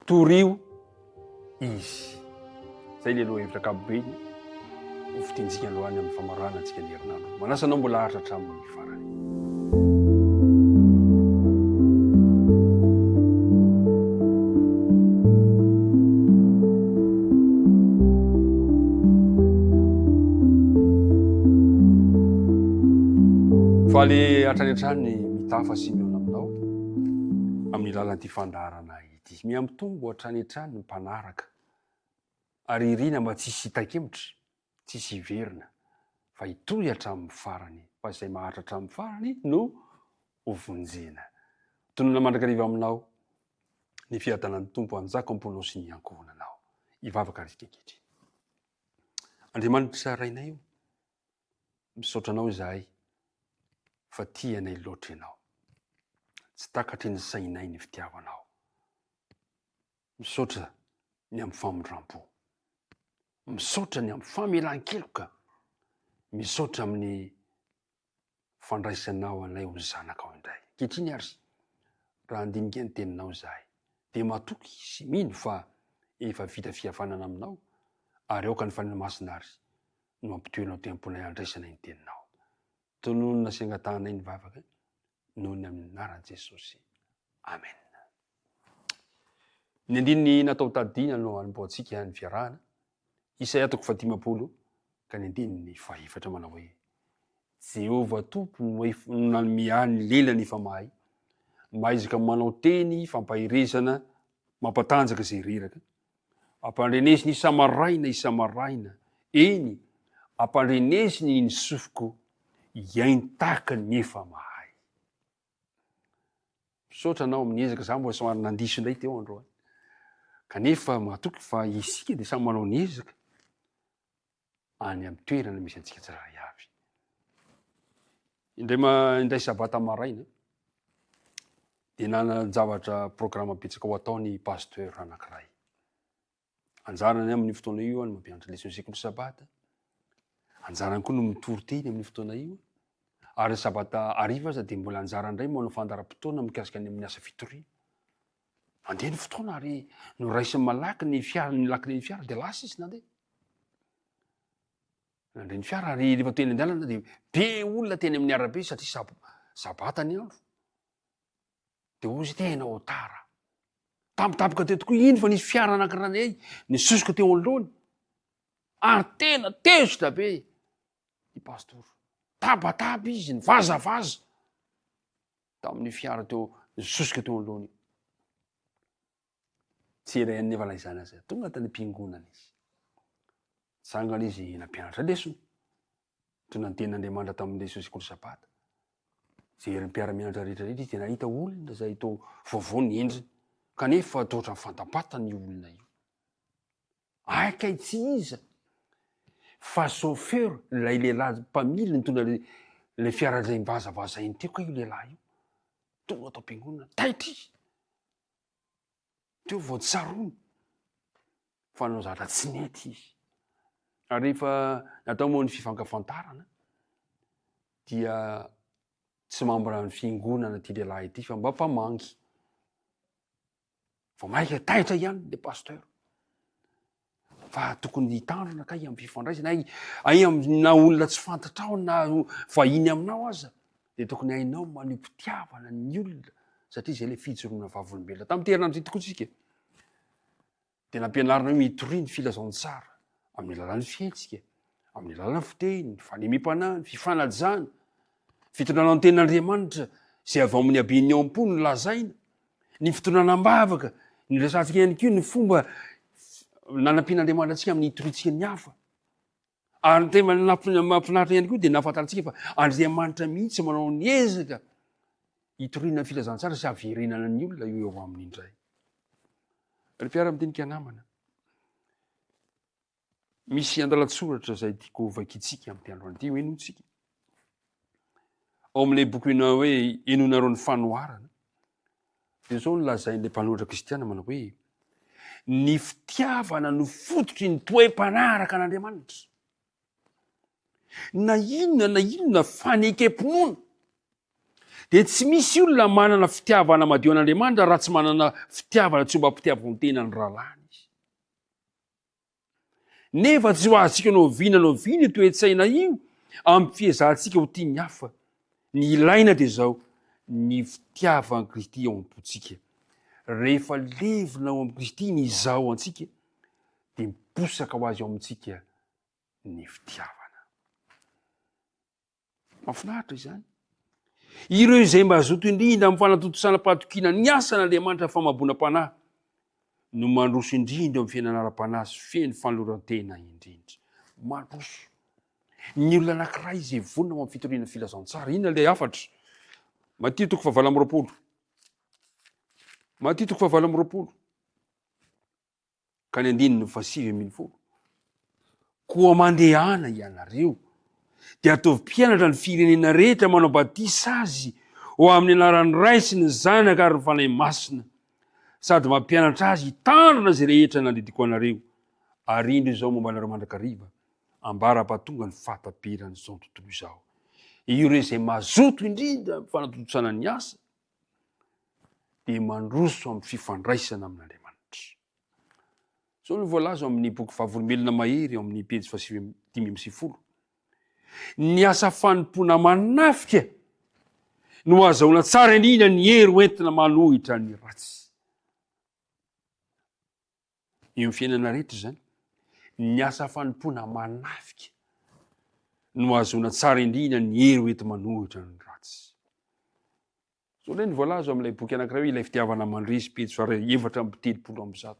torio izy. Zay le aloha hevitra ankapobeny ho fitinjika alohan'ny amin'ny famarana antsika ny herinandro. Manasa anao mbola haritra hatramin'ny farany. Fa le hatrany mitafa Simeona aminao amin'ny lalan'ity fandaharana ity. Miamitombo hatrany ny mpanaraka. Ary irina mba tsisy hitan-kemotra, tsisy hiverina, fa hitohy hatramin'ny farany. Fa izay maharitra hatramin'ny farany no hovonjena. Tonona mandrakariva aminao ny fiadanan'ny tompo anjaka amponao sy ny ankohonanao. Hivavaka risika ankehitriny. Andriamanitra rainay io, misaotranao izahay fa tianay loatra ianao. Tsy takatry ny sainay ny fitiavanao. Misaotra ny amin'ny famondram-po. Misaotra ny amin'ny famelan-keloka. Misaotra amin'ny fandraisanao anay ho zanakao indray. Ankehitriny ary, raha andinika ny teninao izahay, dia matoky sy mino fa efa vita fihavanana aminao, ary aoka ny fanina masina ary no mampitoeranao temponay andraisanay ny teninao. Tononona sy angatanay ny vavaka noho ny amin'ny anaran'i Jesosy. Amen. Ny andininy natao tadina no anomboantsika ny fiarahana. Isaia 50 ka ny andininy 4 manao hoe: Jehova tompo no miany lelany efa mahay, maizaka manao teny fampahirezana, mampatanjaka izay reraka. Ampandrenesiny isamaraina, eny ampandrenesiny ny sofiko iainy tahaka ny efa mahay. Misaotra anao amin'ny ezaka za mbola somary nandiso indray teo androany. Kanefa matoky fa isika dia samy manao ny ezaka any amin'ny toerana misy antsika tsiraray avy. Indray sabata maraina dia nanjavatra programa betsaka ho ataony pasteur anankiray. Anjarany amin'ny fotoana io ny mampianatra leçon sekoly sabata. Anjarany koa no mitory teny amin'ny fotoana io. Ary sabata ariva aza dia mbola anjarany indray manao fandaharam-potoana mikasika ny amin'ny asa fitoriana. Andeha ny fotoana ary no raisiny malaky ny fiara, ny lakile ny fiara dia lasa izy nandeha. Nandray ny fiara ary rehefa teny andalana dia be olona teny amin'ny arabe satria sabata ny andro. Dia ozy tena ho tara. Tampotampoka teo tokoa, iny fa nisy fiara anankiray nisosoka teo anoloany. Ary tena tezitra be i pastor. Tabataba izy, ny vazavaza tamin'ny fiara teo nisosoka teo anoloany. Tsy erain'ny efa azy. Tonga tany am-piangonana izy. Sangana izy nampianatra lesona. Toy ny tenin'Andriamanitra tamin'ny leçon sekoly sabata. Jery ny mpiara-mianatra rehetra izy dia nahita olona izay tao voavoany endriny. Kanefa totra fantapatana io olona io. Aika tsy iza fa chauffeur ilay lehilahy mpamily nitondra le fiara izay mivazavaza iny teo ka io lehilahy io. Tonga tao am-piangonana, taitra izy. Teo vao tsaroana fa nanao zavatra tsy nety izy. Ary rehefa natao moa ny fifankafantarana dia tsy mambra ny fiangonana ty lehilahy ity fa mba mpamangy. Vao maika taitra ihany le pasteur. Fa tokony hitandrina ka amin'ny fifandraisana, ay na olona tsy fantatrao na vahiny aminao aza, dia tokony hainao maneho mpitiavana ny olona satria izay le fijoroana vavolombelona. Tamin'ny herinandro tokoa tsika dia nampianarina hoe mitory ny filazao tsara amin'ny alalan'ny fihetsika, amin'ny alalan'ny fiteny, fanemem-panahy, fifanajana, fitondrana ny tenin'Andriamanitra izay avy amin'ny habeny ao am-po ny lazaina, ny fitondrana-bavaka, ny resantsika ihany koa ny fomba nanampian'Andriamanitra antsika amin'ny hitorintsika ny hafa. Ary ny tena mahafinaritra ihany koa dia nahafantarantsika fa Andriamanitra mihitsy manao ny ezaka hitoriana ny filazantsara sy haverenana ny olona eo amin'ny indray. Ry mpiara-mitenika namana, misy andalatsoratra izay tiako vakitsika amin'ny androany ity, hoenontsika. Ao amin'ilay boky hoe henonareo ny fanoharana, dia zao nolazain'ilay mpanoratra kristiana manao hoe ny fitiavana no fototry ny toe-mpanaraka an'Andriamanitra. Na inona fanekemponoana dia tsy misy olona manana fitiavana madio an'Andriamanitra raha tsy manana fitiavana tsy mba mpitiavako ny tenany rahalany izy. Nefa tsy ho azitsika nao vina toetsaina io amin'ny fiezahantsika ho tia ny hafa. Ny ilaina dia zao, ny fitiavan'i Kristy ao am-pontsika. Rehefa levina ao amin'ny Kristy ny izao antsika, dia miposaka ho azy ao amintsika ny fitiavana. Mahafinaritra izany. Ireo izay mazoto indrindra amin'ny fanatontosana-pahatokiana ny asan'Andriamanitra famabona-panahy no mandroso indrindra amin'ny fiainana ara-panahy sy feno fanoloran-tena indrindra. Mandroso. Ny olona anankiray izay vonona amin'ny fitoriana filazantsara, inona ilay afatra? Matio 7:20. Matio 7:20. Ka ny 9:9. Koa mandehana ianareo, dia ataovy mpianatra ny firenena rehetra manao batisa azy ho amin'ny anaran'ny Ray sy ny Zanaka ary ny fanahy masina, sady mampianatra azy hitandrina izay rehetra nandidiko anareo. Ary indro izao momba anareo mandrakariva, ambara-pahatonga ny fahataperany izao tontolo izao. Ireo izay mazoto indrindra amin'ny fanatontosana ny asa dia mandroso amin'ny fifandraisana amin'Andriamanitra. Zao no voalaza amin'ny boky Vavolombelona Mahery ao amin'ny pejy 550. Ny asa fanompoana manafika no azahoana tsara indrindra ny hery hoentina manohitra ny ratsy. Io fiainana rehetra zany, ny asa fanompoana manafika no azahoana tsara indrindra ny hery hoentina manohitra ny ratsy. Zao ilay ny voalaza amin'ilay boky anankiray, ilay fitiavana mandresy pejy 230.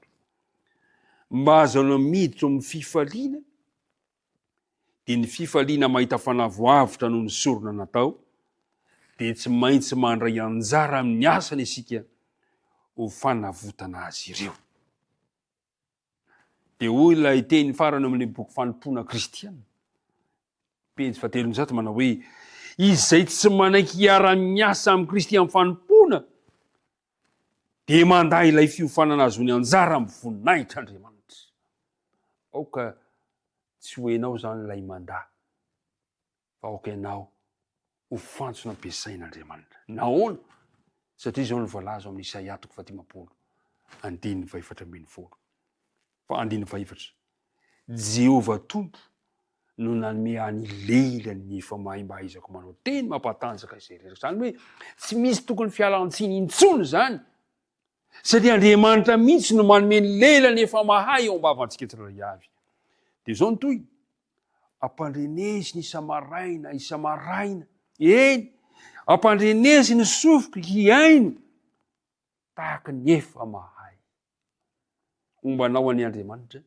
Mba azahoana miditra amin'ny fifaliana, dia ny fifaliana mahita fanavoavitra noho ny sorona natao, dia tsy maintsy mandray anjara amin'ny asany isika ho fanavotana azy ireo. Dia hoy ilay teny farany amin'ny boky fanompoana kristiana, pejy 700 manao hoe, izay tsy manaiky hiara-miasa amin'ny Kristy amin'ny fanompoana, dia manday ilay fiofanana azony anjara amin'ny voninahitr'Andriamanitra. Aoka tsy ho enao zany ilay mandà, fa aoka ianao ho fantsona ampiasain'Andriamanitra. Nahoana? Satria zao ny voalaza amin'ny Isaia 40:4. Jehovah Tompo no nanome any lelany ny efa mahay mba haizako manao teny mampatanjaka izay rehetra. Zany hoe tsy misy tokony fialan-tsiny intsony zany, satria Andriamanitra mihitsy no manome ny lelany efa mahay ao am-bavantsika tsirairay avy. Dia zao ny toy, ampandrenesy ny isa-maraina, eny, ampandrenesy ny sofoka hiaino tahaka ny efa mahay. Ombanao any Andriamanitra,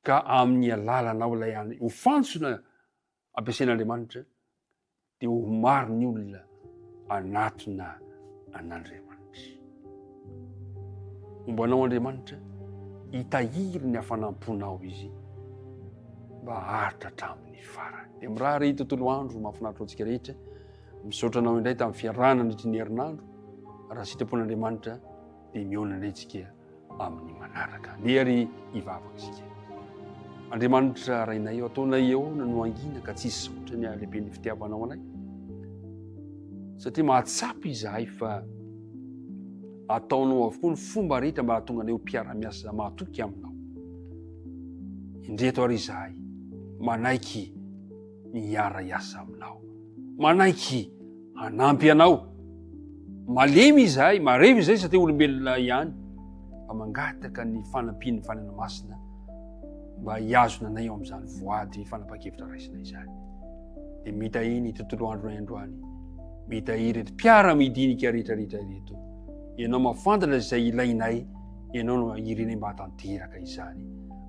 ka amin'ny alalanao ilay ho fantsona ampiasain'Andriamanitra, dia ho maro ny olona anatona an'Andriamanitra. Ombanao Andriamanitra, hitahiry ny hafanamponao izy mba haritra hatramin'ny farany. Dia mirahary tontolo andro mahafinaritra antsika rehetra, misaotra anao indray tamin'ny fiarahana nandritra ny herinandro. Raha sitrapon'Andriamanitra dia mihaona indray tsika amin'ny manaraka. Nery hivavaka isika. Andriamanitra rainay, ataonay ahoana no angina ka tsy saotra ny lehibe ny fitiavanao anay, satria mahatsapy izahay fa ataonao avokoa ny fomba rehetra mba hahatonga anay ho mpiara-miasa mahatoky aminao. Indreto ary izahay manaiky miara hiasa aminao, manaiky hanampy anao. Malemy izahay, marevy izay satria olombelona ihany, fa mangataka ny fanampian'ny fanana masina mba hiazona anay ao amin'izany voady fanapa-kevitra raisina izany. Dia mitahiry tontolo andronay androany, mitahiry reto mpiara-midinika rehetrarehetra reto. Ianao mafantatra izay ilainay, ianao no irenay mba hatanteraka izany,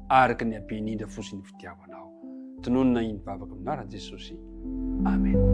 araka ny ampianindra fosiny fitiavanao. Tononona iny vavaka amin'ny anaran'i Jesosy. Amen.